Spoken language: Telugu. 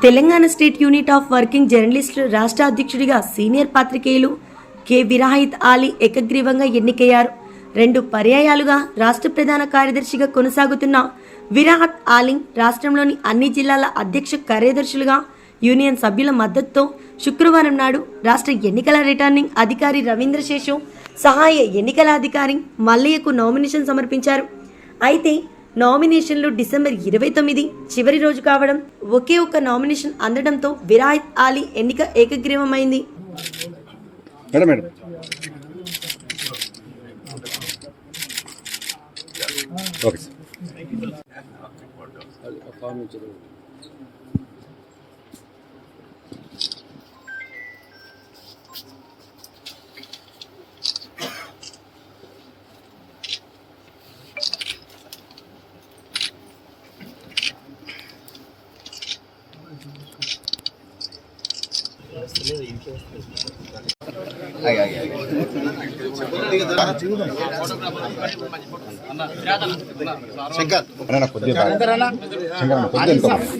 Telangana state unit of working జర్నలిస్టులు రాష్ట్ర అధ్యక్షుడిగా సీనియర్ పాత్రికేయులు కె విరాహిత్ ఆలీ ఏకగ్రీవంగా ఎన్నికయ్యారు. 2 పర్యాయాలుగా రాష్ట్ర ప్రధాన కార్యదర్శిగా కొనసాగుతున్న విరాహత్ ఆలీ రాష్ట్రంలోని అన్ని జిల్లాల అధ్యక్ష కార్యదర్శులుగా యూనియన్ సభ్యుల మద్దతుతో శుక్రవారం నాడు రాష్ట్ర ఎన్నికల రిటర్నింగ్ అధికారి రవీంద్ర శేషు, సహాయ ఎన్నికల అధికారి మల్లయ్యకు నామినేషన్ సమర్పించారు. అయితే నామినేషన్లు డిసెంబర్ 29 చివరి రోజు కావడం, ఒకే ఒక్క నామినేషన్ అందడంతో విరాహిత్ ఆలీ ఎన్నిక ఏకగ్రీవమైంది. శంకర్